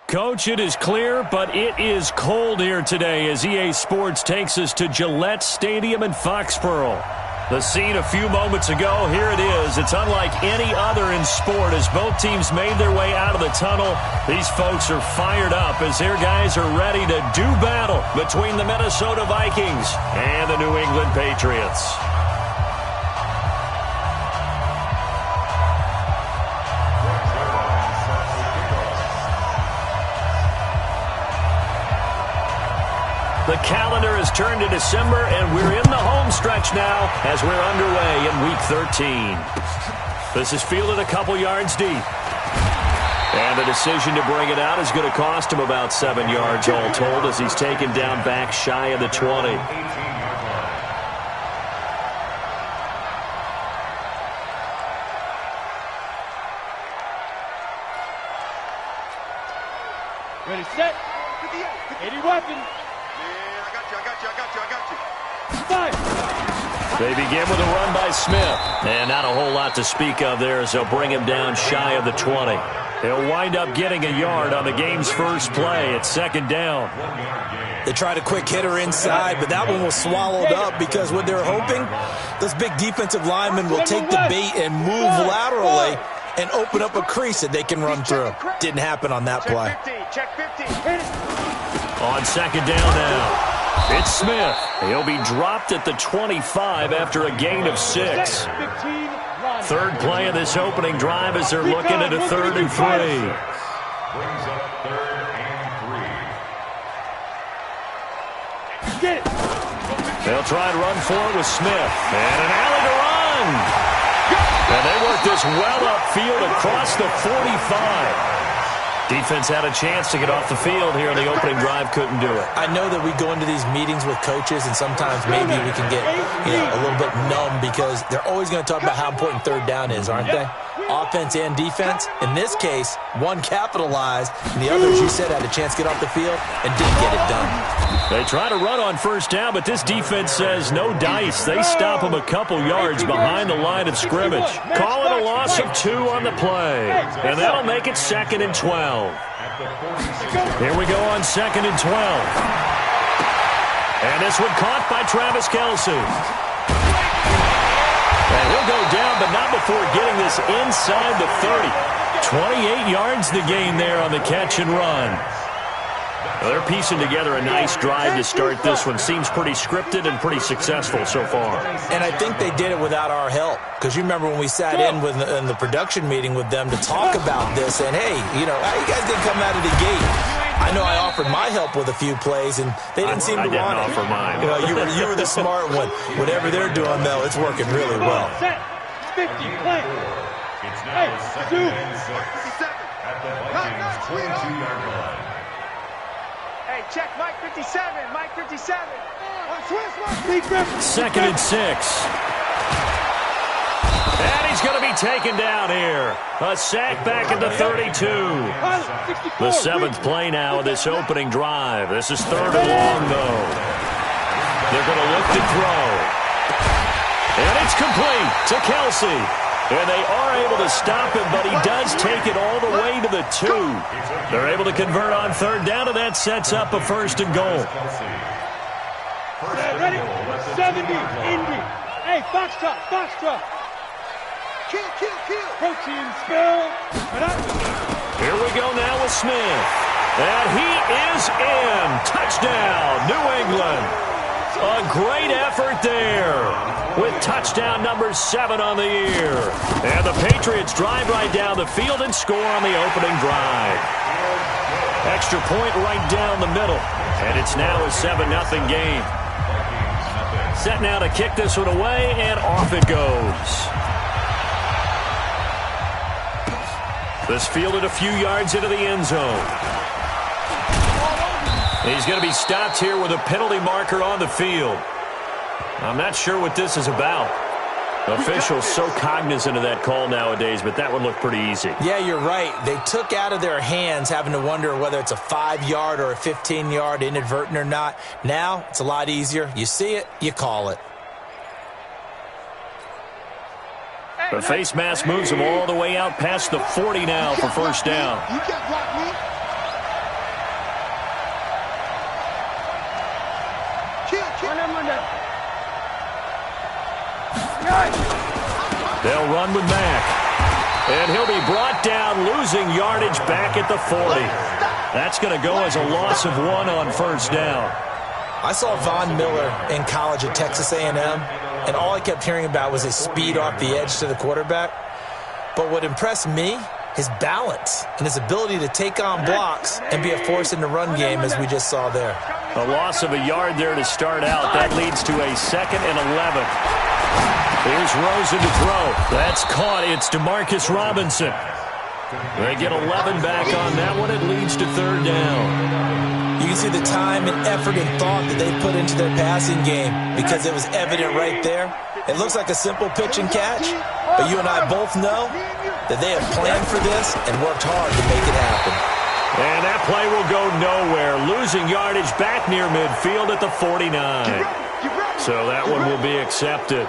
Coach, it is clear, but it is cold here today as EA Sports takes us to Gillette Stadium in Foxborough. The scene a few moments ago, here it is. It's unlike any other in sport as both teams made their way out of the tunnel. These folks are fired up as their guys are ready to do battle between the Minnesota Vikings and the New England Patriots. The calendar has turned to December, and we're in the home stretch now as we're underway in Week 13. This is fielded a couple yards deep. And the decision to bring it out is going to cost him about 7 yards all told as he's taken down back shy of the 20. Ready, set. 80 weapons. They begin with a run by Smith. And not a whole lot to speak of there as they'll bring him down shy of the 20. He'll wind up getting a yard on the game's first play at second down. They tried a quick hitter inside, but that one was swallowed up because what they're hoping, those big defensive linemen will take the bait and move laterally and open up a crease that they can run through. Didn't happen on that play. Check 50. On second down now. It's Smith. He'll be dropped at the 25 after a gain of 6. Third play of this opening drive as they're looking at a 3rd and 3. Brings up 3rd and 3. Get it. They'll try and run for it with Smith. And an alley to run. And they work this well upfield across the 45. Defense had a chance to get off the field here in the opening drive, couldn't do it. I know that we go into these meetings with coaches, and sometimes maybe we can get a little bit numb because they're always going to talk about how important third down is, aren't they? Offense and defense. In this case, one capitalized, and the other, as you said, had a chance to get off the field and didn't get it done. They try to run on first down, but this defense says no dice. They stop them a couple yards behind the line of scrimmage. Call it a loss of 2 on the play, and that'll make it 2nd and 12. Here we go on 2nd and 12. And this one caught by Travis Kelce. And he'll go down, but not before getting this inside the 30. 28 yards the gain there on the catch and run. Well, they're piecing together a nice drive to start this one. Seems pretty scripted and pretty successful so far. And I think they did it without our help. Because you remember when we sat in the production meeting with them to talk about this. And, hey, you guys didn't come out of the gate. I know I offered my help with a few plays, and they didn't seem to want it. I didn't offer mine. You were the smart one. Whatever they're doing, though, it's working really well. Set. 50, play. It's now 2nd and 6 at the Vikings 22-yard line. Hey, check Mike 57. Mike 57. 2nd and 6. And he's going to be taken down here. A sack back at the 32. The 7th play now of this opening drive. This is 3rd and long, though. They're going to look to throw. And it's complete to Kelce. And they are able to stop him, but he does take it all the way to the 2. They're able to convert on 3rd down, and that sets up a 1st and goal. Ready? 70, Indy. Hey, Foxtrot. Kill. Protein spill. Here we go now with Smith. And he is in. Touchdown, New England. A great effort there with touchdown number 7 on the year. And the Patriots drive right down the field and score on the opening drive. Extra point right down the middle. And it's now a 7-0 game. Set now to kick this one away, and off it goes. This fielded a few yards into the end zone. He's going to be stopped here with a penalty marker on the field. I'm not sure what this is about. Officials so cognizant of that call nowadays, but that one looked pretty easy. Yeah, you're right. They took out of their hands having to wonder whether it's a 5-yard or a 15-yard inadvertent or not. Now, it's a lot easier. You see it, you call it. The face mask moves him all the way out past the 40 now for first down. They'll run with Mack. And he'll be brought down, losing yardage back at the 40. That's going to go as a loss of 1 on first down. I saw Von Miller in college at Texas A&M, and all I kept hearing about was his speed off the edge to the quarterback. But what impressed me, his balance and his ability to take on blocks and be a force in the run game, as we just saw there. A loss of a yard there to start out. That leads to a 2nd and 11. Here's Rosen to throw. That's caught. It's DeMarcus Robinson. They get 11 back on that one. It leads to 3rd down. You can see the time and effort and thought that they put into their passing game because it was evident right there. It looks like a simple pitch and catch, but you and I both know that they have planned for this and worked hard to make it happen. And that play will go nowhere, losing yardage back near midfield at the 49. So that one will be accepted.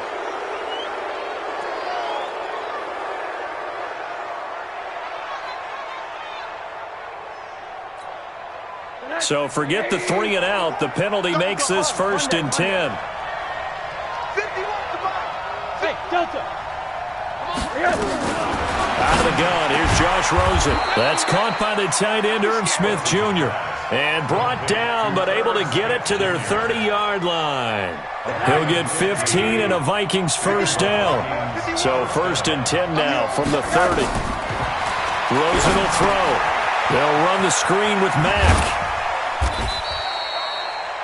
So forget the 3 and out. The penalty makes this 1st and 10. Hey, Delta. Out of the gun, here's Josh Rosen. That's caught by the tight end, Irv Smith Jr. And brought down, but able to get it to their 30-yard line. He'll get 15 and a Vikings 1st down. So 1st and 10 now from the 30. Rosen will throw. They'll run the screen with Mack.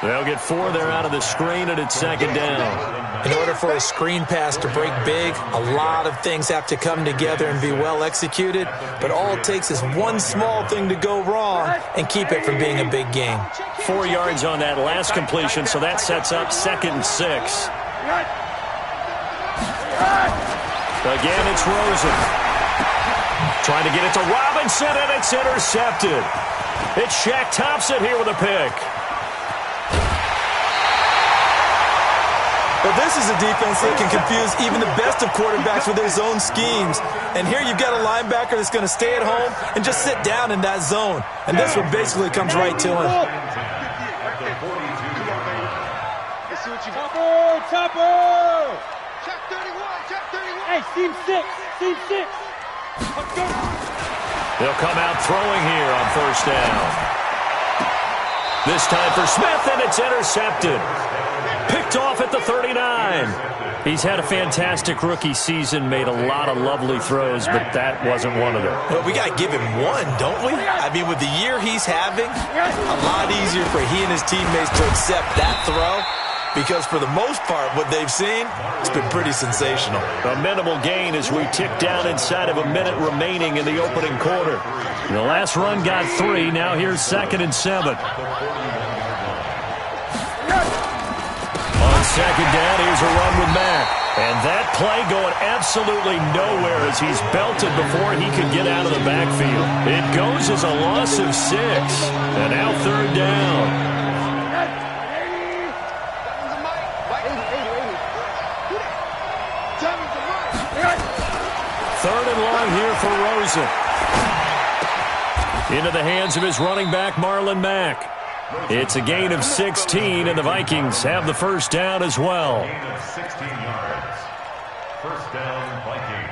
They'll get 4 there out of the screen, and it's 2nd down. In order for a screen pass to break big, a lot of things have to come together and be well executed, but all it takes is one small thing to go wrong and keep it from being a big game. 4 yards on that last completion, so that sets up 2nd and 6. Again, it's Rosen. Trying to get it to Robinson, and it's intercepted. It's Shaq Thompson here with a pick. But this is a defense that can confuse even the best of quarterbacks with their zone schemes. And here you've got a linebacker that's going to stay at home and just sit down in that zone. And this one basically comes right to him. Chopper! Check 31, check 31. Hey, seam 6, seam 6. They'll come out throwing here on 1st down. This time for Smith, and it's intercepted. Picked off at the 39. He's had a fantastic rookie season, made a lot of lovely throws, but that wasn't one of them. Well, we got to give him one, don't we? I mean, with the year he's having, a lot easier for he and his teammates to accept that throw, because for the most part, what they've seen, it's been pretty sensational. A minimal gain as we tick down inside of a minute remaining in the opening quarter. The last run got 3. Now here's 2nd and 7. 2nd down, here's a run with Mack. And that play going absolutely nowhere as he's belted before he could get out of the backfield. It goes as a loss of 6. And now 3rd down. 3rd and long here for Rosen. Into the hands of his running back, Marlon Mack. It's a gain of 16, and the Vikings have the 1st down as well. Gain of 16 yards. 1st down, Vikings.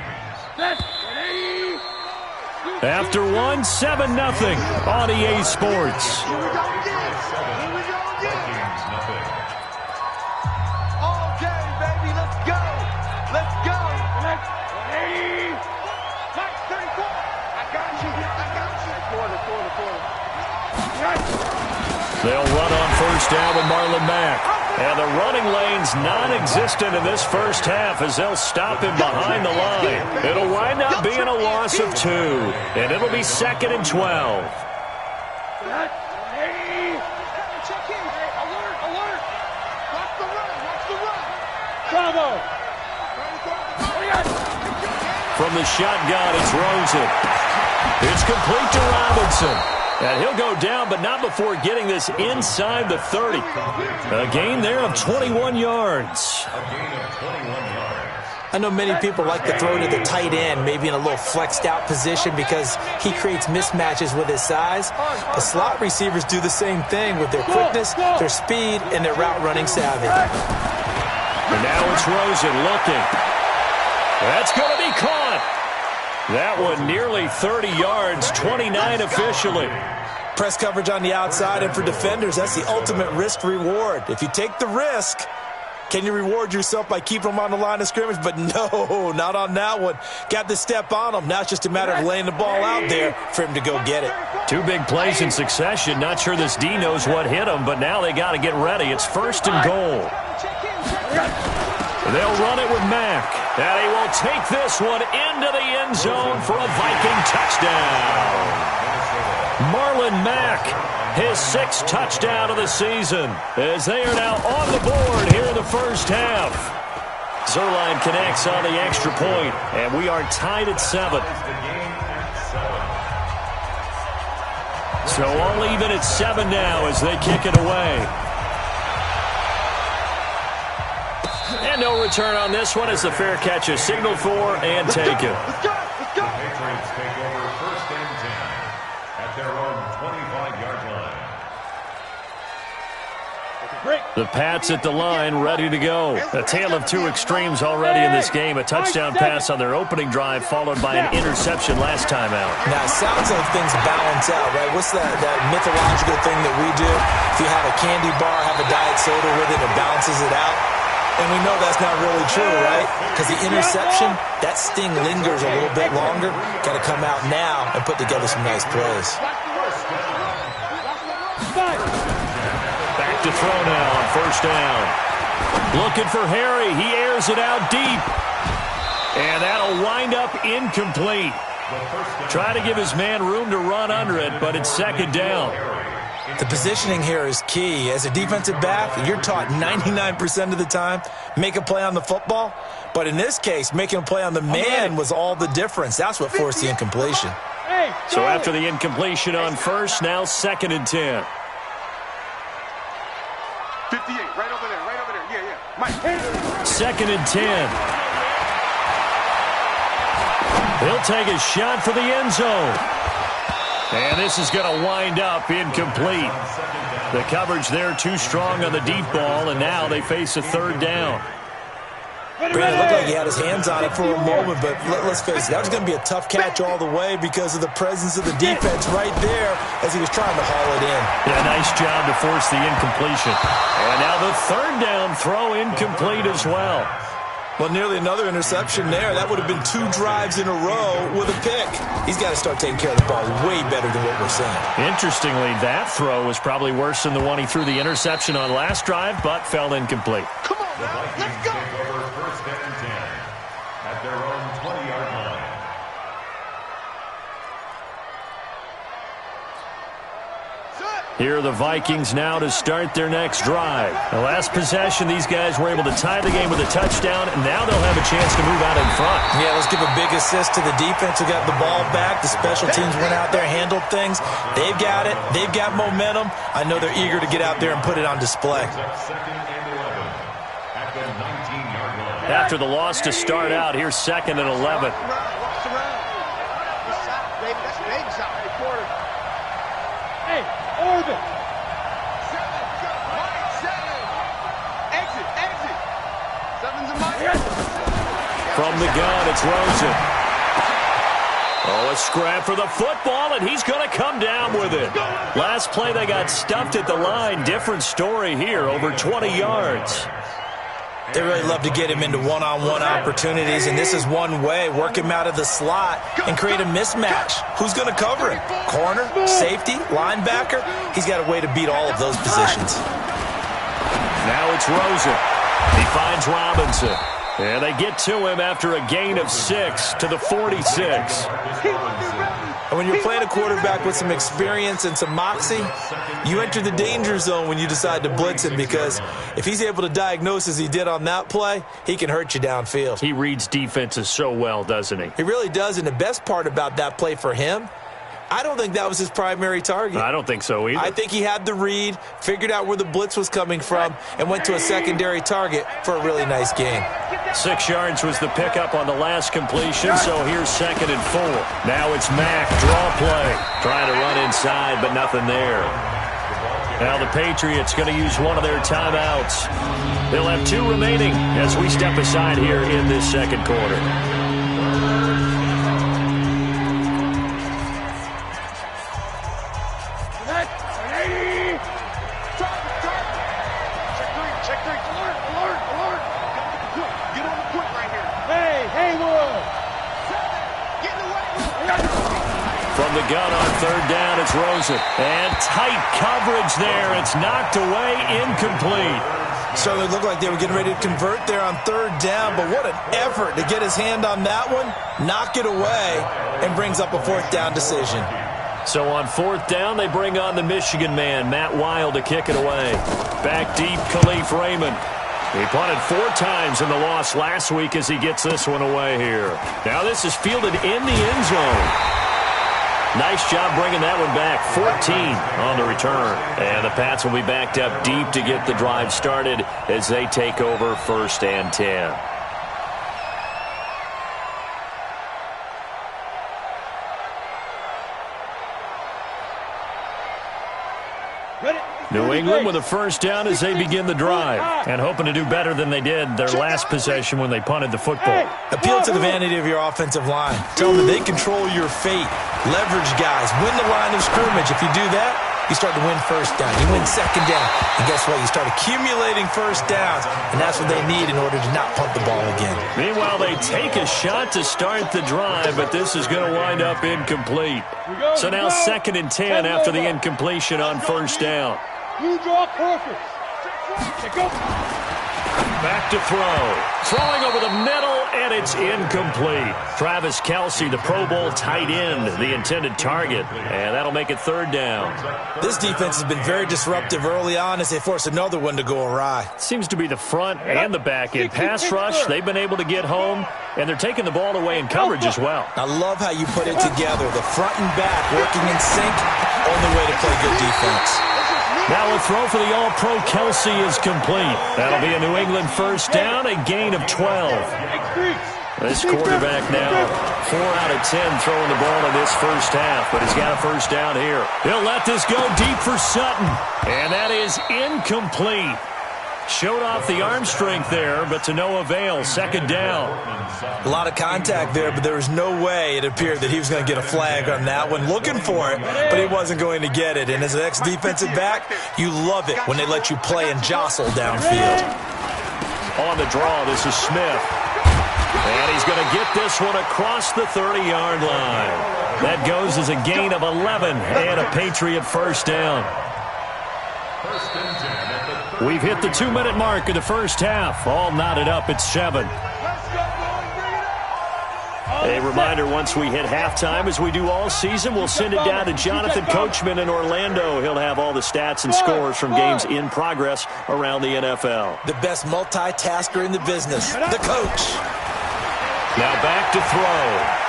After 7-0 on EA Sports. Okay, baby, let's go. Let's go. 34. I got you. They'll run on 1st down with Marlon Mack. And the running lane's non-existent in this 1st half as they'll stop him behind the line. It'll wind up being a loss of 2. And it'll be 2nd and 12. Check in. Alert, alert. Watch the run, watch the run. Bravo. From the shotgun, it's Rosen. It's complete to Robinson. And he'll go down, but not before getting this inside the 30. A gain there of 21 yards. A gain of 21 yards. I know many people like to throw to the tight end, maybe in a little flexed out position because he creates mismatches with his size. The slot receivers do the same thing with their quickness, their speed, and their route running savvy. And now it's Rosen looking. That's going to be caught. That one nearly 30 yards, 29 officially. Press coverage on the outside, and for defenders, that's the ultimate risk-reward. If you take the risk, can you reward yourself by keeping them on the line of scrimmage? But no, not on that one. Got to step on them. Now it's just a matter of laying the ball out there for him to go get it. Two big plays in succession. Not sure this D knows what hit him, but now they got to get ready. It's 1st and goal. They'll run it with Mack. And he will take this one into the end zone for a Viking touchdown. Marlon Mack, his 6th touchdown of the season, as they are now on the board here in the first half. Zerline connects on the extra point, and we are tied at 7. So all even at 7 now as they kick it away. And no return on this one as the fair catch is signaled for and taken. Let's go. Let's go. The Patriots take over 1st and 10 at their own 25-yard line. The Pats at the line, ready to go. A tale of two extremes already in this game. A touchdown pass on their opening drive, followed by an interception last time out. Now, it sounds like things balance out, right? What's that mythological thing that we do? If you have a candy bar, have a diet soda with it, it balances it out. And we know that's not really true, right? Because the interception, that sting lingers a little bit longer. Got to come out now and put together some nice plays. Back to throw now on 1st down. Looking for Harry. He airs it out deep. And that'll wind up incomplete. Try to give his man room to run under it, but it's 2nd down. The positioning here is key. As a defensive back, you're taught 99% of the time, make a play on the football. But in this case, making a play on the man was all the difference. That's what forced the incompletion. So after the incompletion on 1st, now 2nd and 10. 58, right over there, right over there. Yeah. Mike. 2nd and 10. He'll take a shot for the end zone. And this is going to wind up incomplete. The coverage there too strong on the deep ball, and now they face a 3rd down. Brandon looked like he had his hands on it for a moment, but let's face it, that was going to be a tough catch all the way because of the presence of the defense right there as he was trying to haul it in. Yeah, nice job to force the incompletion. And now the 3rd down throw incomplete as well. Well, nearly another interception there. That would have been 2 drives in a row with a pick. He's got to start taking care of the ball way better than what we're seeing. Interestingly, that throw was probably worse than the one he threw the interception on last drive, but fell incomplete. Come on, man. Let's go. Take over 1st and 10 at their own 20-yard line. Here are the Vikings now to start their next drive. The last possession, these guys were able to tie the game with a touchdown, and now they'll have a chance to move out in front. Yeah, let's give a big assist to the defense who got the ball back. The special teams went out there, handled things. They've got it. They've got momentum. I know they're eager to get out there and put it on display. 2nd and 11 at the 19-yard line. After the loss to start out, here's 2nd and 11. Walks around. He's shot, baby. That's an egg shot. Hey, Orbit. 7. Exit. 7's a Mike. From the gun, it's Rosen. Oh, a scrap for the football, and he's going to come down with it. Last play, they got stuffed at the line. Different story here, over 20 yards. They really love to get him into one-on-one opportunities, and this is one way. Work him out of the slot and create a mismatch. Who's going to cover him? Corner, safety, linebacker? He's got a way to beat all of those positions. Now it's Rosen. He finds Robinson. And they get to him after a gain of 6 to the 46. And when you're playing a quarterback with some experience and some moxie, you enter the danger zone when you decide to blitz him, because if he's able to diagnose as he did on that play, he can hurt you downfield. He reads defenses so well, doesn't he? He really does, and the best part about that play for him, I don't think that was his primary target. I don't think so either. I think he had the read, figured out where the blitz was coming from, and went to a secondary target for a really nice gain. 6 yards was the pickup on the last completion, so here's 2nd and 4. Now it's Mack, draw play. Trying to run inside, but nothing there. Now the Patriots going to use one of their timeouts. They'll have 2 remaining as we step aside here in this second quarter. From the gun on 3rd down, it's Rosen. And tight coverage there. It's knocked away, incomplete. Certainly looked like they were getting ready to convert there on 3rd down, but what an effort to get his hand on that one, knock it away, and brings up a 4th down decision. So on 4th down, they bring on the Michigan man, Matt Wild, to kick it away. Back deep, Khalif Raymond. He punted 4 times in the loss last week as he gets this one away here. Now this is fielded in the end zone. Nice job bringing that one back. 14 on the return. And the Pats will be backed up deep to get the drive started as they take over 1st and 10. New England with a 1st down as they begin the drive, and hoping to do better than they did their last possession when they punted the football. Appeal to the vanity of your offensive line. Tell them that they control your fate. Leverage guys. Win the line of scrimmage. If you do that, you start to win 1st down. You win 2nd down. And guess what? You start accumulating 1st downs, and that's what they need in order to not punt the ball again. Meanwhile, they take a shot to start the drive, but this is going to wind up incomplete. So now 2nd and 10 after the incompletion on 1st down. You draw quarters. Go. Back to throw. Throwing over the middle, and it's incomplete. Travis Kelce, the Pro Bowl tight end, the intended target. And that'll make it 3rd down. This defense has been very disruptive early on as they force another one to go awry. Seems to be the front and the back end. Pass rush, they've been able to get home, and they're taking the ball away in coverage as well. I love how you put it together. The front and back working in sync. Only way to play good defense. Now a throw for the All-Pro Kelce is complete. That'll be a New England 1st down, a gain of 12. This quarterback now 4 out of 10 throwing the ball in this 1st half, but he's got a 1st down here. He'll let this go deep for Sutton, and that is incomplete. Showed off the arm strength there, but to no avail. 2nd down. A lot of contact there, but there was no way it appeared that he was going to get a flag on that one. Looking for it, but he wasn't going to get it. And as an ex-defensive back, you love it when they let you play and jostle downfield. On the draw, this is Smith. And he's going to get this one across the 30-yard line. That goes as a gain of 11 and a Patriot 1st down. We've hit the 2-minute mark of the 1st half. All knotted up at 7. A reminder, once we hit halftime, as we do all season, we'll send it down to Jonathan Coachman in Orlando. He'll have all the stats and scores from games in progress around the NFL. The best multitasker in the business, the coach. Now back to throw.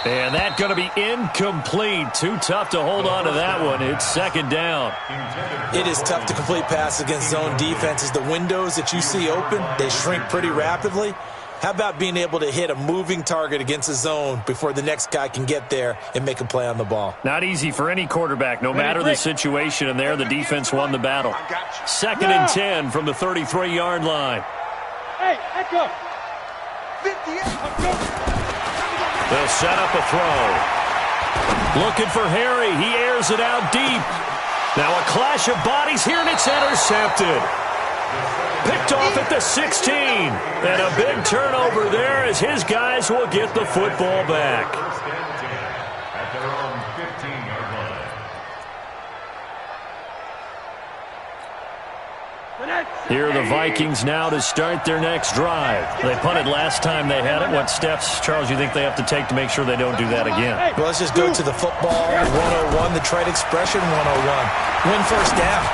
And that's going to be incomplete. Too tough to hold on to that one. It's 2nd down. It is tough to complete passes against zone defenses. The windows that you see open, they shrink pretty rapidly. How about being able to hit a moving target against a zone before the next guy can get there and make a play on the ball? Not easy for any quarterback, no matter the situation. And there, the defense won the battle. 2nd and 10 from the 33-yard line. Hey, echo. 58. They'll set up a throw. Looking for Harry. He airs it out deep. Now a clash of bodies here, and it's intercepted. Picked off at the 16. And a big turnover there as his guys will get the football back. At their own 15-yard line. Here are the Vikings now to start their next drive. They punted last time they had it. What steps, Charles, you think they have to take to make sure they don't do that again? Well, let's just go to the football 101, the trade expression 101. Win 1st down.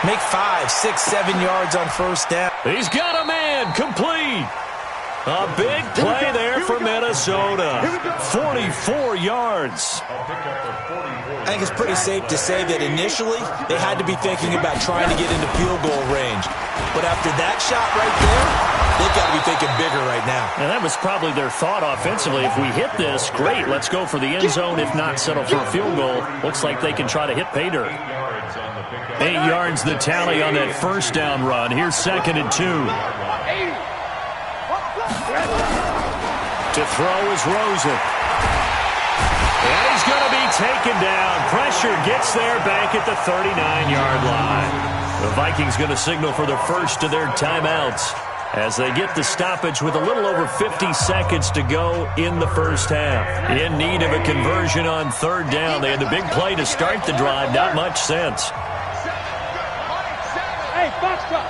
Make 5, 6, 7 yards on 1st down. He's got a man complete. A big play there for Minnesota. 44 yards. I think it's pretty safe to say that initially they had to be thinking about trying to get into field goal range. But after that shot right there, they've got to be thinking bigger right now. And that was probably their thought offensively. If we hit this, great, let's go for the end zone. If not, settle for a field goal. Looks like they can try to hit pay dirt. 8 yards the tally on that first down run. Here's 2nd and 2. To throw is Rosen. And he's going to be taken down. Pressure gets there back at the 39-yard line. The Vikings going to signal for the first of their timeouts as they get the stoppage with a little over 50 seconds to go in the first half. In need of a conversion on 3rd down. They had the big play to start the drive. Not much sense. Hey, box truck.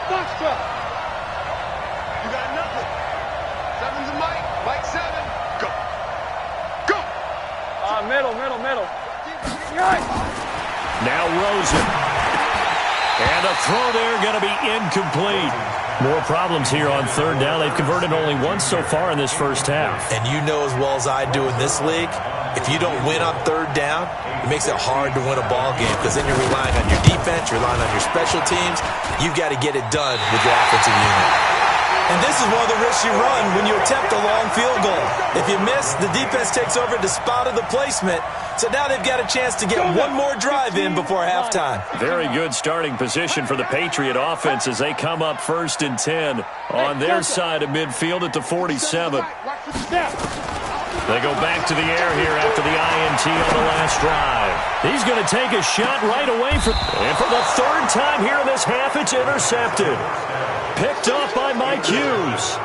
You got nothing. 7's a Mike. Mike 7. Go. Middle. Now Rosen. And a throw there going to be incomplete. More problems here on 3rd down. They've converted only once so far in this first half. And you know as well as I do in this league, if you don't win on 3rd down, it makes it hard to win a ball game because then you're relying on your defense, you're relying on your special teams. You've got to get it done with your offensive unit. And this is one of the risks you run when you attempt a long field goal. If you miss, the defense takes over the spot of the placement. So now they've got a chance to get one more drive in before halftime. Very good starting position for the Patriot offense as they come up 1st and 10 on their side of midfield at the 47. They go back to the air here after the INT on the last drive. He's going to take a shot right away. And for the 3rd time here in this half, it's intercepted. Picked off by Mike Hughes.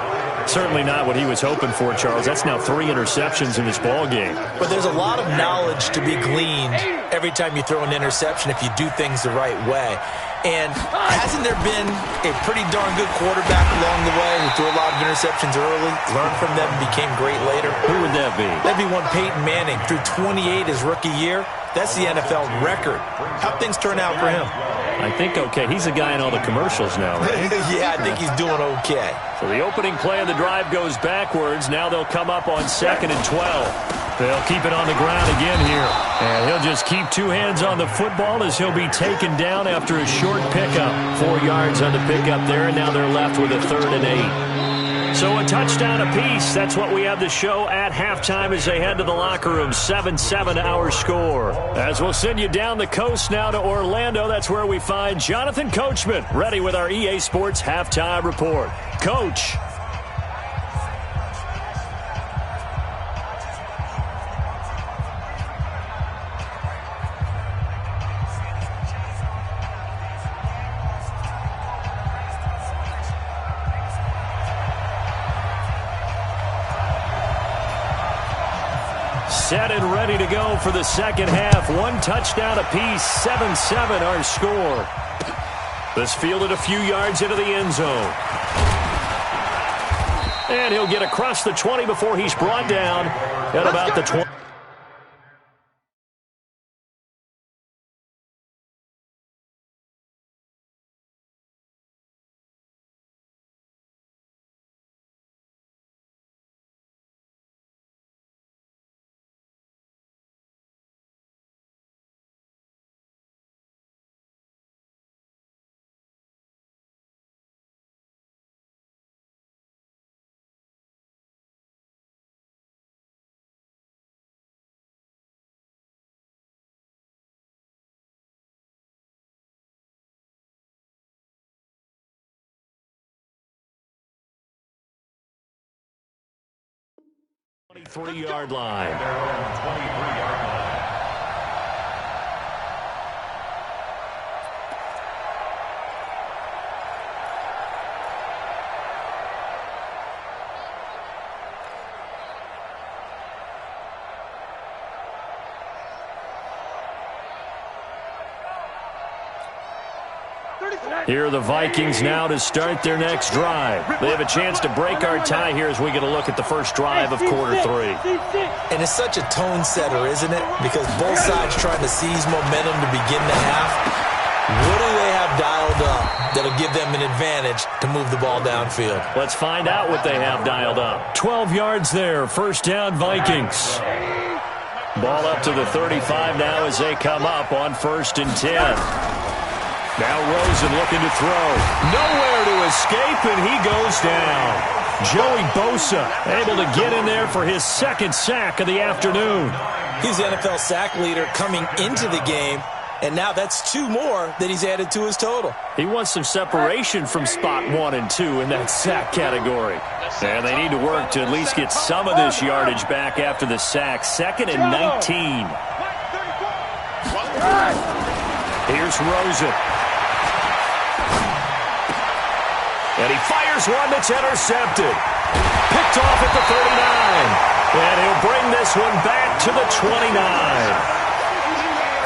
Certainly not what he was hoping for, Charles. That's now 3 interceptions in this ball game. But there's a lot of knowledge to be gleaned every time you throw an interception if you do things the right way. And hasn't there been a pretty darn good quarterback along the way who threw a lot of interceptions early, learned from them, became great later? Who would that be? That'd be one Peyton Manning. Threw 28 his rookie year. That's the NFL record. How'd things turn out for him? I think okay. He's a guy in all the commercials now, right? Yeah, I think he's doing okay. So the opening play of the drive goes backwards. Now they'll come up on 2nd and 12. They'll keep it on the ground again here. And he'll just keep 2 hands on the football as he'll be taken down after a short pickup. 4 yards on the pickup there, and now they're left with a 3rd and 8. So a touchdown apiece. That's what we have to show at halftime as they head to the locker room. 7-7 our score. As we'll send you down the coast now to Orlando, that's where we find Jonathan Coachman ready with our EA Sports halftime report. Coach. Set and ready to go for the second half. 1 touchdown apiece, 7-7 our score. This fielded a few yards into the end zone. And he'll get across the 20 before he's brought down at about the 20. Yard line. Here are the Vikings now to start their next drive. They have a chance to break our tie here as we get a look at the first drive of quarter 3. And it's such a tone setter, isn't it? Because both sides trying to seize momentum to begin the half. What do they have dialed up that'll give them an advantage to move the ball downfield? Let's find out what they have dialed up. 12 yards there. First down, Vikings. Ball up to the 35 now as they come up on 1st and 10. Now Rosen looking to throw. Nowhere to escape, and he goes down. Joey Bosa able to get in there for his second sack of the afternoon. He's the NFL sack leader coming into the game, and now that's 2 more that he's added to his total. He wants some separation from spot 1 and 2 in that sack category. And they need to work to at least get some of this yardage back after the sack. 2nd and 19. Here's Rosen. And he fires one that's intercepted. Picked off at the 39. And he'll bring this one back to the 29.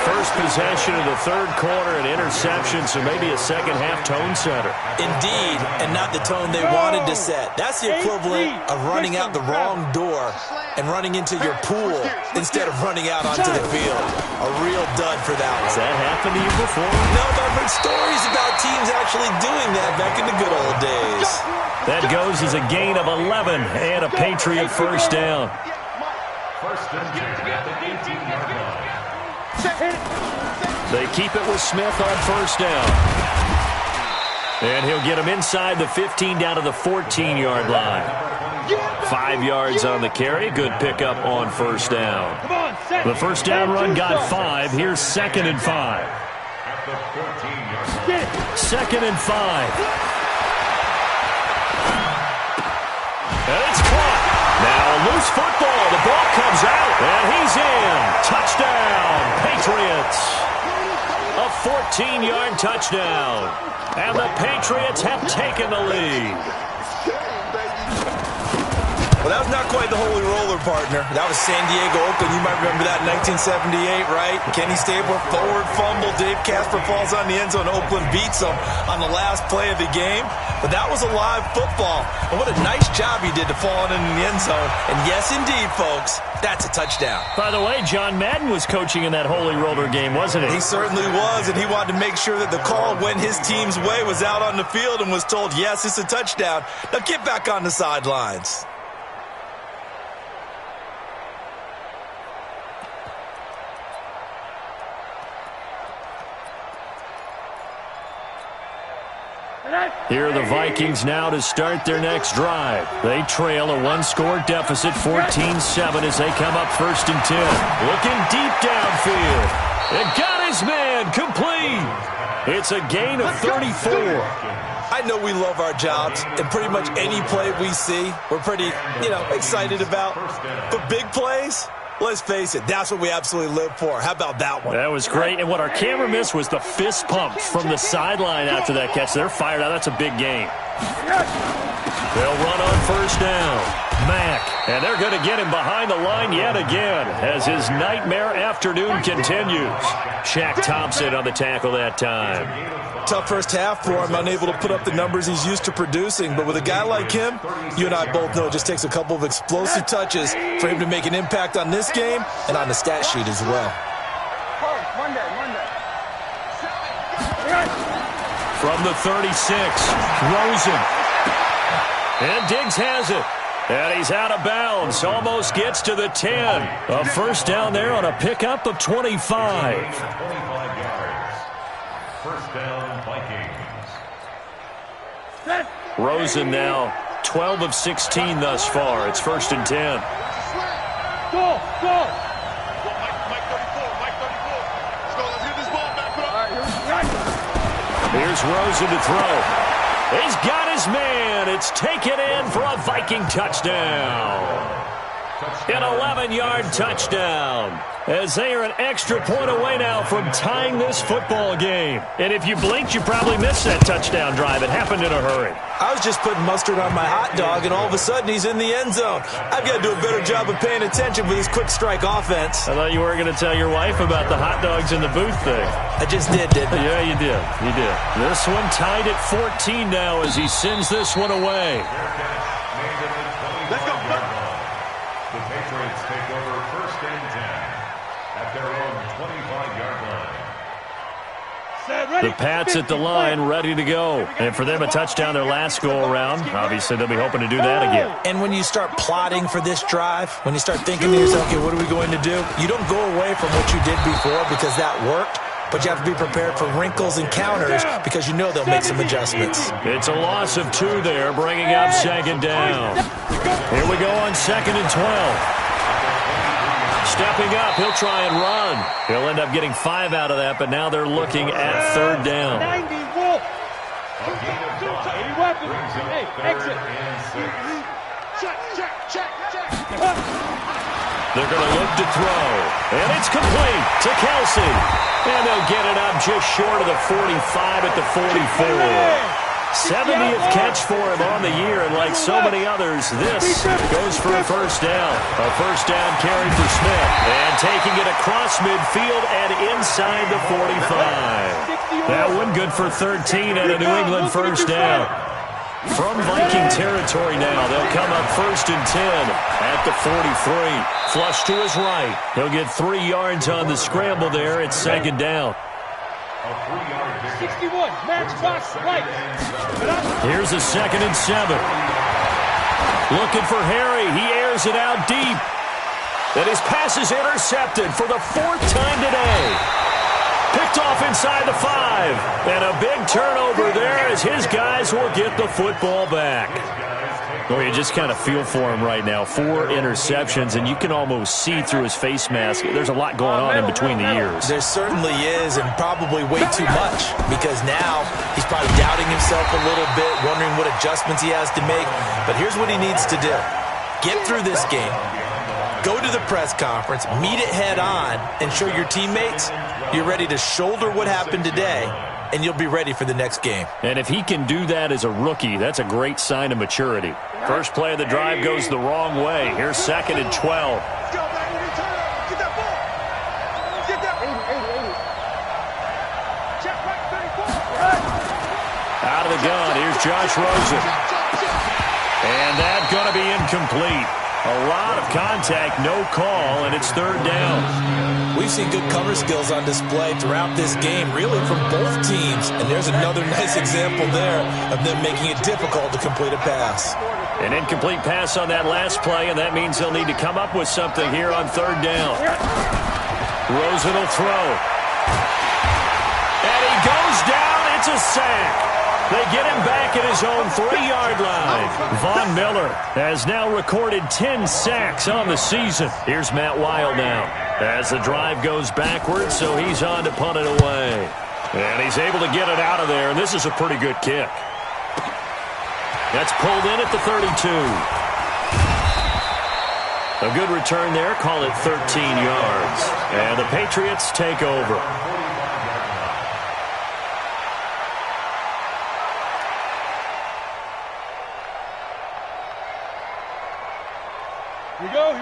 First possession of the third quarter, an interception, so maybe a second-half tone setter. Indeed, and not the tone they wanted to set. That's the equivalent of running out the wrong door and running into your pool instead of running out onto the field. A real dud for that one. Has that happened to you before? No, but I've heard stories about teams actually doing that back in the good old days. That goes as a gain of 11 and a Patriot first down. First and 10 at the 18-yard line. They keep it with Smith on first down. And he'll get him inside the 15 down to the 14-yard line. 5 yards on the carry. Good pickup on first down. The first down run got 5. Here's 2nd and 5. At the 14-yard line. 2nd and 5. And it's caught. Now a loose football. The ball comes out. And he's in. Touchdown, Patriots. A 14-yard touchdown. And the Patriots have taken the lead. Well, that was not quite the holy roller, partner. That was San Diego Oakland. You might remember that in 1978, right? Kenny Stabler, forward fumble. Dave Casper falls on the end zone. Oakland beats them on the last play of the game. But that was a live football. And what a nice job he did to fall in the end zone. And yes, indeed, folks, that's a touchdown. By the way, John Madden was coaching in that holy roller game, wasn't he? He certainly was, and he wanted to make sure that the call went his team's way, was out on the field and was told, yes, it's a touchdown. Now get back on the sidelines. Here are the Vikings now to start their next drive. They trail a 1-score deficit, 14-7 as they come up 1st and 10. Looking deep downfield. And got his man complete. It's a gain of 34. I know we love our jobs, and pretty much any play we see, we're pretty, excited about. But big plays, let's face it, that's what we absolutely live for. How about that one? That was great, and what our camera missed was the fist pump from the sideline after that catch. They're fired out. That's a big gain. They'll run on first down. Mack, and they're going to get him behind the line yet again as his nightmare afternoon continues. Shaq Thompson on the tackle that time. Tough first half for him, unable to put up the numbers he's used to producing. But with a guy like him, you and I both know it just takes a couple of explosive touches for him to make an impact on this game and on the stat sheet as well. From the 36, Rosen. And Diggs has it. And he's out of bounds. Almost gets to the 10. A first down there on a pickup of 25. 25 yards. First down, Vikings. Rosen now 12 of 16 thus far. It's 1st and 10. Go! Mike 34. Let's go. Let's get this ball back. Here's Rosen to throw. He's got his man. It's taken in for a Viking touchdown. An 11-yard touchdown. As they are an extra point away now from tying this football game. And if you blinked, you probably missed that touchdown drive. It happened in a hurry. I was just putting mustard on my hot dog, and all of a sudden he's in the end zone. I've got to do a better job of paying attention with this quick strike offense. I thought you weren't going to tell your wife about the hot dogs in the booth thing. I just did, didn't I? Yeah, you did. You did. This one tied at 14 now as he sends this one away. Let's go. The Patriots take over 1st and 10 at their own 25-yard line. The Pats at the line, ready to go. And for them, a touchdown their last go-around. Obviously, they'll be hoping to do that again. And when you start plotting for this drive, when you start thinking to yourself, okay, what are we going to do? You don't go away from what you did before because that worked. but you have to be prepared for wrinkles and counters because you know they'll make some adjustments. It's a loss of 2 there, bringing up second down. Here we go on 2nd and 12. Stepping up, he'll try and run. He'll end up getting 5 out of that, but now they're looking at 3rd down. Hey, exit. Check. They're going to look to throw, and it's complete to Kelsey. And they'll get it up just short of the 45 at the 44. 70th catch for him on the year, and like so many others, this goes for a first down. A first down carry for Smith, and taking it across midfield and inside the 45. That one good for 13 and a New England first down. From Viking territory now, they'll come up 1st and 10 at the 43. Flush to his right. He'll get 3 yards on the scramble there. It's 2nd down. 61, matchbox right. Here's a 2nd and 7. Looking for Harry. He airs it out deep. And his pass is intercepted for the 4th time today. Picked off inside the 5. And a big turnover there as his guys will get the football back. Well, you just kind of feel for him right now. 4 interceptions, and you can almost see through his face mask. There's a lot going on in between the ears. There certainly is, and probably way too much, because now he's probably doubting himself a little bit, wondering what adjustments he has to make. But here's what he needs to do. Get through this game. Go to the press conference, meet it head on, and show your teammates you're ready to shoulder what happened today, and you'll be ready for the next game. And if he can do that as a rookie, that's a great sign of maturity. First play of the drive goes the wrong way. Here's 2nd and 12. Let's go, baby. Get that ball. Get that. 80. Check right, 34. Out of the gun, here's Josh Rosen. And that's going to be incomplete. A lot of contact, no call, and it's 3rd down. We've seen good cover skills on display throughout this game, really from both teams. And there's another nice example there of them making it difficult to complete a pass. An incomplete pass on that last play, and that means they'll need to come up with something here on 3rd down. Rosen will throw. And he goes down. It's a sack. They get him back at his own 3-yard line. Von Miller has now recorded 10 sacks on the season. Here's Matt Weil now as the drive goes backwards, so he's on to punt it away. And he's able to get it out of there, and this is a pretty good kick. That's pulled in at the 32. A good return there, call it 13 yards. And the Patriots take over.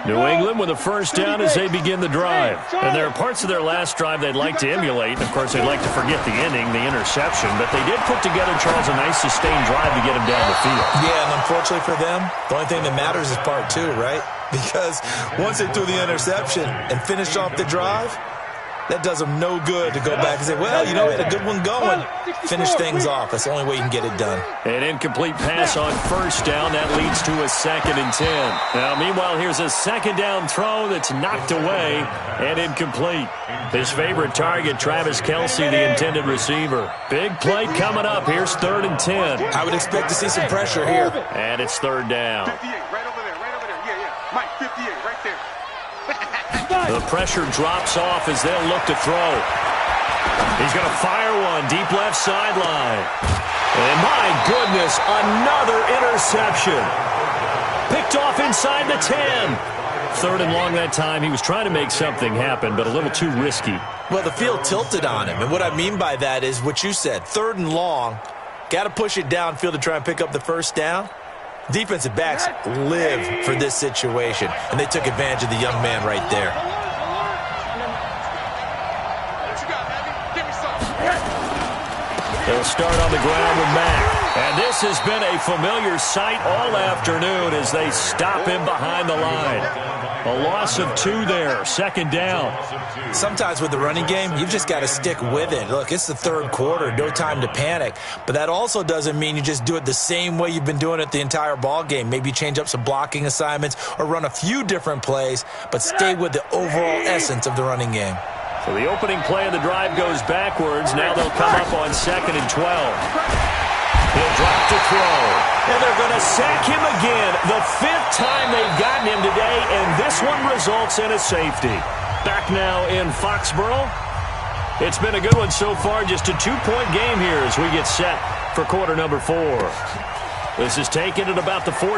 New England with a first down as they begin the drive. And there are parts of their last drive they'd like to emulate. Of course, they'd like to forget the ending, the interception. But they did put together, Charles, a nice sustained drive to get him down the field. Yeah, and unfortunately for them, the only thing that matters is part 2, right? Because once they threw the interception and finished off the drive, that does them no good to go back and say, well, you know, we had a good one going. Finish things off. That's the only way you can get it done. An incomplete pass on first down. That leads to a 2nd and 10. Now, meanwhile, here's a 2nd down throw that's knocked away and incomplete. His favorite target, Travis Kelce, the intended receiver. Big play coming up. Here's 3rd and 10. I would expect to see some pressure here. And it's 3rd down. 58, right over there, right over there. Yeah. Mike, 58, right there. The pressure drops off as they'll look to throw. He's going to fire one deep left sideline. And my goodness, another interception. Picked off inside the 10. 3rd and long that time. He was trying to make something happen, but a little too risky. Well, the field tilted on him. And what I mean by that is what you said. 3rd and long. Got to push it downfield to try and pick up the first down. Defensive backs live for this situation, and they took advantage of the young man right there. What you got, baby? Give me some. They'll start on the ground with Mack. And this has been a familiar sight all afternoon as they stop him behind the line. A loss of 2 there, 2nd down. Sometimes with the running game, you've just got to stick with it. Look, it's the 3rd quarter, no time to panic. But that also doesn't mean you just do it the same way you've been doing it the entire ball game. Maybe change up some blocking assignments or run a few different plays, but stay with the overall essence of the running game. So the opening play of the drive goes backwards. Now they'll come up on 2nd and 12. He'll drop to throw. And they're going to sack him again. The 5th time they've gotten him today, and this one results in a safety. Back now in Foxborough. It's been a good one so far. Just a 2-point game here as we get set for quarter number 4. This is taken at about the 14.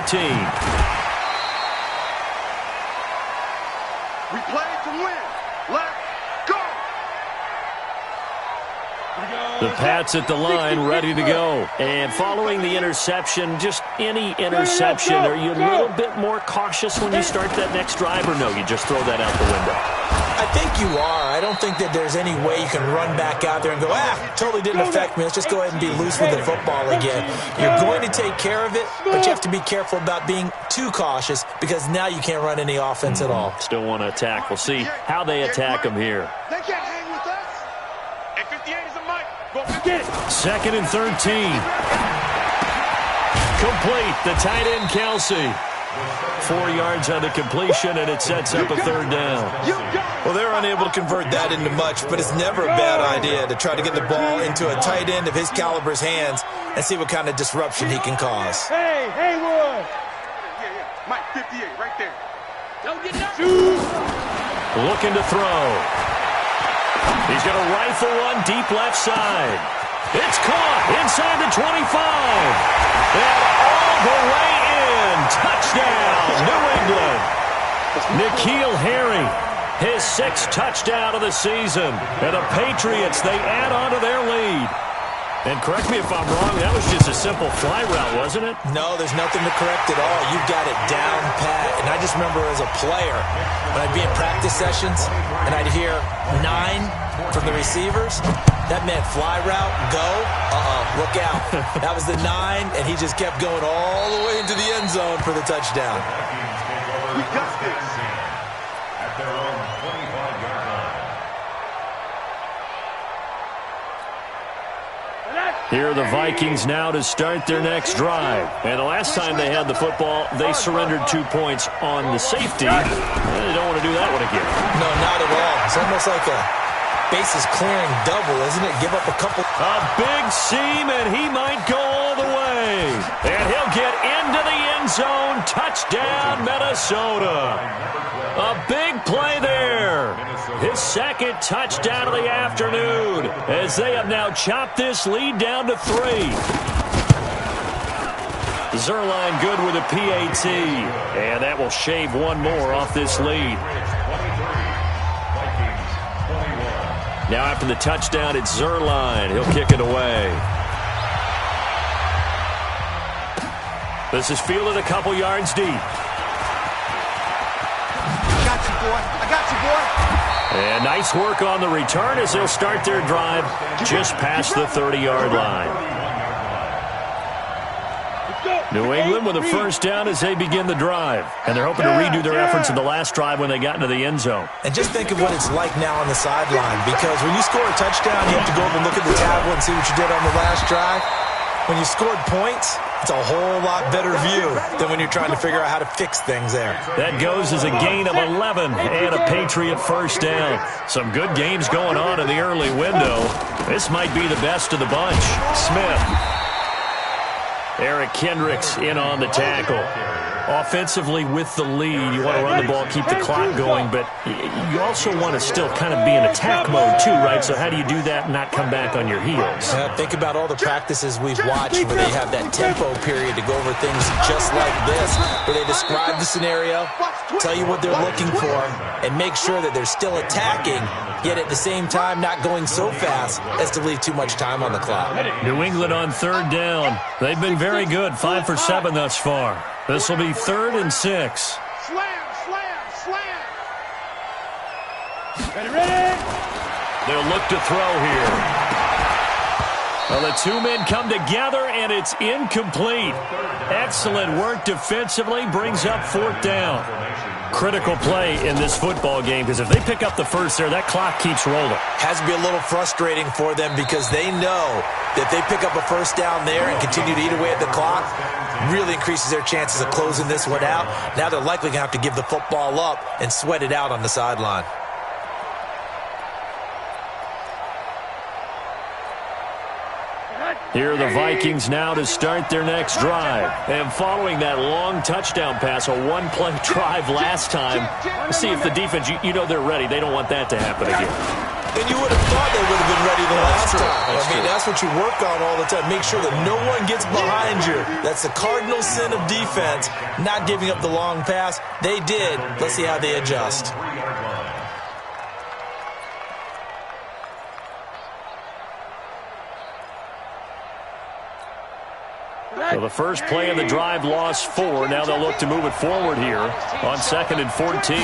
We play to win. Let's go. The Pats at the line, ready to go. And following the interception, just any interception, are you a little bit more cautious when you start that next drive, or no, you just throw that out the window? I think you are. I don't think that there's any way you can run back out there and go, totally didn't affect me. Let's just go ahead and be loose with the football again. You're going to take care of it, but you have to be careful about being too cautious because now you can't run any offense at all. Still want to attack. We'll see how they attack them here. They can't hang with us. And 58 is a mic. Go get it. 2nd and 13. Complete. The tight end, Kelsey. 4 yards on the completion, and it sets up a 3rd down. Well, they're unable to convert that into much, but it's never a bad idea to try to get the ball into a tight end of his caliber's hands and see what kind of disruption he can cause. Hey, Haywood. Yeah. Mike, 58, right there. Don't get knocked. Looking to throw. He's going to rifle one deep left side. It's caught inside the 25. And all the way in. Touchdown, New England. N'Keal Harry, his 6th touchdown of the season. And the Patriots, they add on to their lead. And correct me if I'm wrong, that was just a simple fly route, wasn't it? No, there's nothing to correct at all. You've got it down pat. And I just remember as a player, when I'd be in practice sessions and I'd hear 9 from the receivers, that meant fly route, go, look out. That was the 9, and he just kept going all the way into the end zone for the touchdown. We got this. At their own 25-yard line. Here are the Vikings now to start their next drive. And the last time they had the football, they surrendered 2 points on the safety. They don't want to do that one again. No, not at all. It's almost like a bases clearing double, isn't it? Give up a couple. A big seam, and he might go all the way. And he'll get into the end zone. Touchdown, Minnesota. A big play there. His 2nd touchdown of the afternoon as they have now chopped this lead down to 3. Zerline good with a PAT. And that will shave one more off this lead. Now after the touchdown, it's Zerline. He'll kick it away. This is fielded a couple yards deep. I got you, boy. I got you, boy. And nice work on the return as they'll start their drive just past the 30-yard line. New England with a 1st down as they begin the drive. And they're hoping to redo their efforts in the last drive when they got into the end zone. And just think of what it's like now on the sideline, because when you score a touchdown, you have to go over and look at the tablet and see what you did on the last drive. When you scored points, it's a whole lot better view than when you're trying to figure out how to fix things there. That goes as a gain of 11 and a Patriot 1st down. Some good games going on in the early window. This might be the best of the bunch. Smith. Eric Kendricks in on the tackle. Offensively with the lead, you want to run the ball, keep the clock going, but you also want to still kind of be in attack mode too, right? So how do you do that and not come back on your heels? Think about all the practices we've watched where they have that tempo period to go over things just like this, where they describe the scenario, tell you what they're looking for, and make sure that they're still attacking, yet at the same time not going so fast as to leave too much time on the clock. New England on 3rd down. They've been very good, 5 for 7 thus far. This will be 3rd and 6. Slam, slam, slam. Ready? They'll look to throw here. Well, the 2 men come together, and it's incomplete. Excellent work defensively, brings up 4th down. Critical play in this football game, because if they pick up the first there, that clock keeps rolling. Has to be a little frustrating for them because they know that if they pick up a 1st down there and continue to eat away at the clock, really increases their chances of closing this one out. Now they're likely going to have to give the football up and sweat it out on the sideline. Here are the Vikings now to start their next drive. And following that long touchdown pass, a one-play drive last time, see if the defense, you know they're ready. They don't want that to happen again. And you would have thought they would have been ready the last time. That's what you work on all the time. Make sure that no one gets behind you. That's the cardinal sin of defense, not giving up the long pass. They did. Let's see how they adjust. So the first play of the drive lost 4. Now they'll look to move it forward here on 2nd and 14.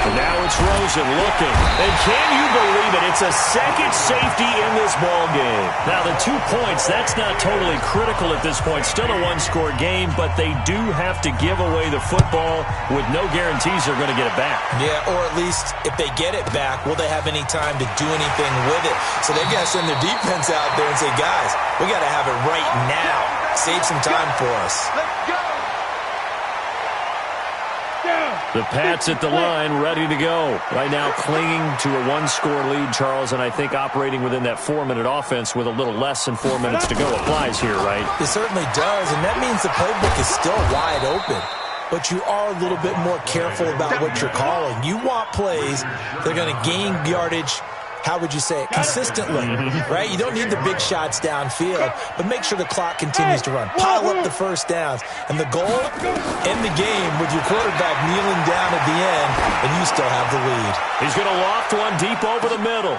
And now it's Rosen looking. And can you believe it? It's a second safety in this ball game. Now the 2 points, that's not totally critical at this point. Still a one-score game, but they do have to give away the football with no guarantees they're going to get it back. Yeah, or at least if they get it back, will they have any time to do anything with it? So they got to send their defense out there and say, guys, we got to have it right now. Save some time for us. Let's go. The Pats at the line, ready to go. Right now clinging to a one-score lead, Charles, and I think operating within that 4-minute offense with a little less than 4 minutes to go applies here, right? It certainly does, and that means the playbook is still wide open. But you are a little bit more careful about what you're calling. You want plays that are going to gain yardage, how would you say it, consistently, right? You don't need the big shots downfield, but make sure the clock continues to run. Pile up the first downs. And the goal, end the game with your quarterback kneeling down at the end, and you still have the lead. He's going to loft one deep over the middle.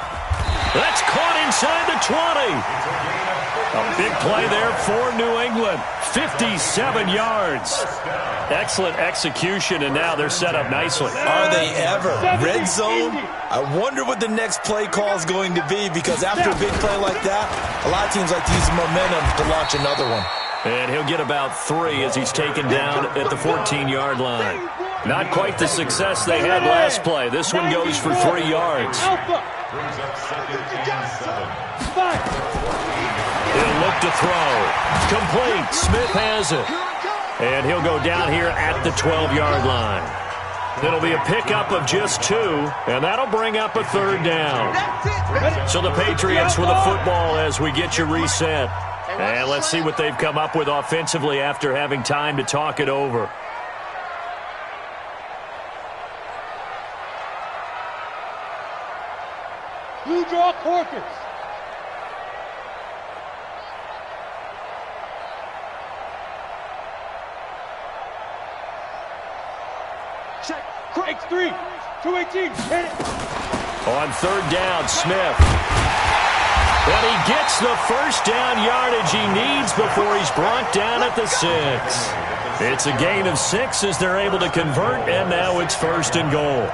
That's caught inside the 20. A big play there for New England. 57 yards. Excellent execution, and now they're set up nicely. Are they ever? Red zone? I wonder what the next play call is going to be, because after a big play like that, a lot of teams like to use momentum to launch another one. And he'll get about 3 as he's taken down at the 14-yard line. Not quite the success they had last play. This one goes for 3 yards. Brings up 2nd and 7. He'll look to throw. Complete. Smith has it. And he'll go down here at the 12-yard line. It'll be a pickup of just 2, and that'll bring up a 3rd down. So the Patriots with a football as we get you reset. And let's see what they've come up with offensively after having time to talk it over. Blue draw Corkers. Check. Craig's 3. 218. Hit it. On 3rd down, Smith. But he gets the first down yardage he needs before he's brought down at the 6. It's a gain of 6 as they're able to convert, and now it's 1st and goal.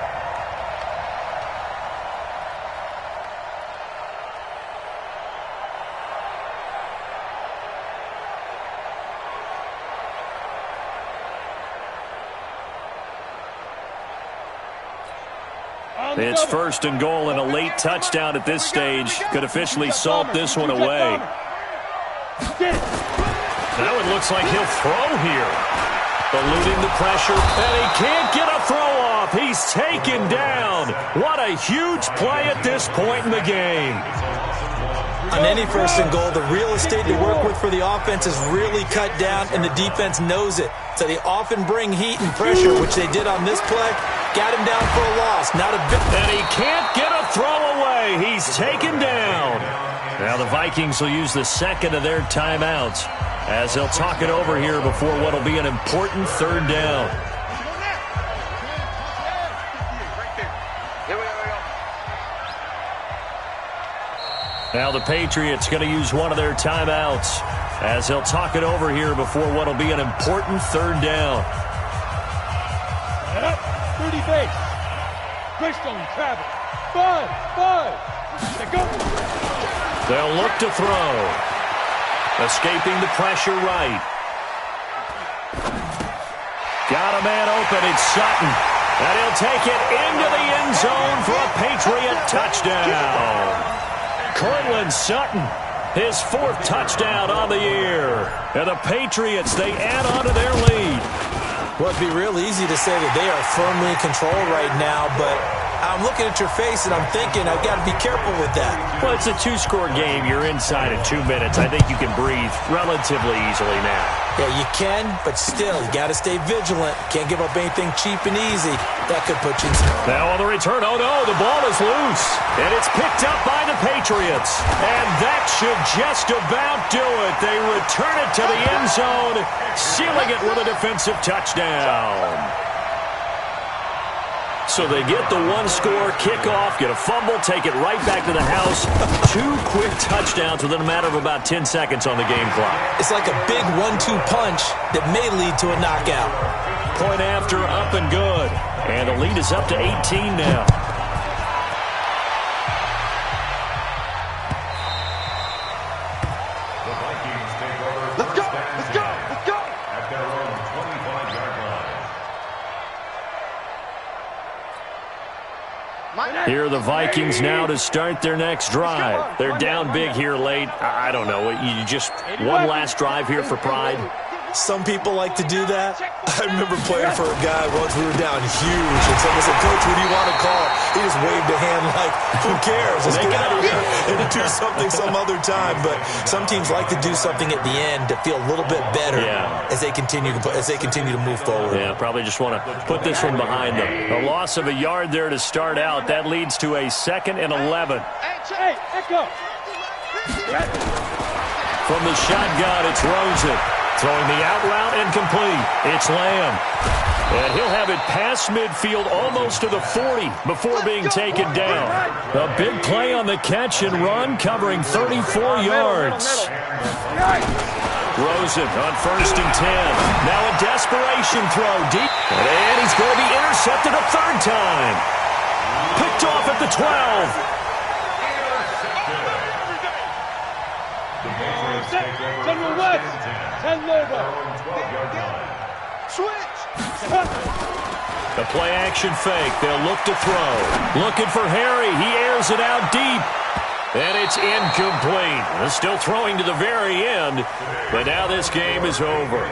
It's 1st and goal, and a late touchdown at this stage could officially salt this one away. Now it looks like he'll throw here. Eluding the pressure, and he can't get a throw off. He's taken down. What a huge play at this point in the game. On any 1st and goal, the real estate to work with for the offense is really cut down, and the defense knows it. So they often bring heat and pressure, which they did on this play. Got him down for a loss. Not a bit. And he can't get a throw away. He's taken down. Now the Vikings will use the 2nd of their timeouts as they'll talk it over here before what will be an important 3rd down. Now the Patriots going to use one of their timeouts as they'll talk it over here before what will be an important 3rd down. 30 base. Greystone, Travis. 5. They go. They'll look to throw. Escaping the pressure right. Got a man open. It's Sutton. And he'll take it into the end zone for a Patriot touchdown. Cortland Sutton, his 4th touchdown on the year. And the Patriots, they add on to their lead. Well, it'd be real easy to say that they are firmly in control right now, but I'm looking at your face, and I'm thinking I've got to be careful with that. Well, it's a two-score game. You're inside in 2 minutes. I think you can breathe relatively easily now. Yeah, you can, but still, you got to stay vigilant. Can't give up anything cheap and easy. That could put you in some... Now on the return, oh no, the ball is loose. And it's picked up by the Patriots. And that should just about do it. They return it to the end zone, sealing it with a defensive touchdown. So they get the one-score kickoff, get a fumble, take it right back to the house. 2 quick touchdowns within a matter of about 10 seconds on the game clock. It's like a big 1-2 punch that may lead to a knockout. Point after, up and good. And the lead is up to 18 now. The Vikings take over. Let's go! Let's go! Let's go! At their own 25-yard line. Here are the Vikings now to start their next drive. They're down big here late. I don't know. You just one last drive here for pride. Some people like to do that. I remember playing for a guy once. We were down huge, and someone said, "Coach, what do you want to call?" He just waved a hand like, who cares? Let's get out of here and do something some other time. But some teams like to do something at the end to feel a little bit better as they continue to move forward. Yeah, probably just want to put this one behind them. A loss of a yard there to start out. That leads to a 2nd and 11. Hey, Echo! From the shotgun, it's Rosen. Throwing the out route incomplete. It's Lamb. And he'll have it past midfield almost to the 40 before being taken down. A big play on the catch and run, covering 34 yards. Rosen on 1st and 10. Now a desperation throw deep. And he's going to be intercepted a 3rd time. Picked off at the 12. Send your west! Send over! Switch! The play action fake. They'll look to throw. Looking for Harry. He airs it out deep. And it's incomplete. Still throwing to the very end. But now this game is over.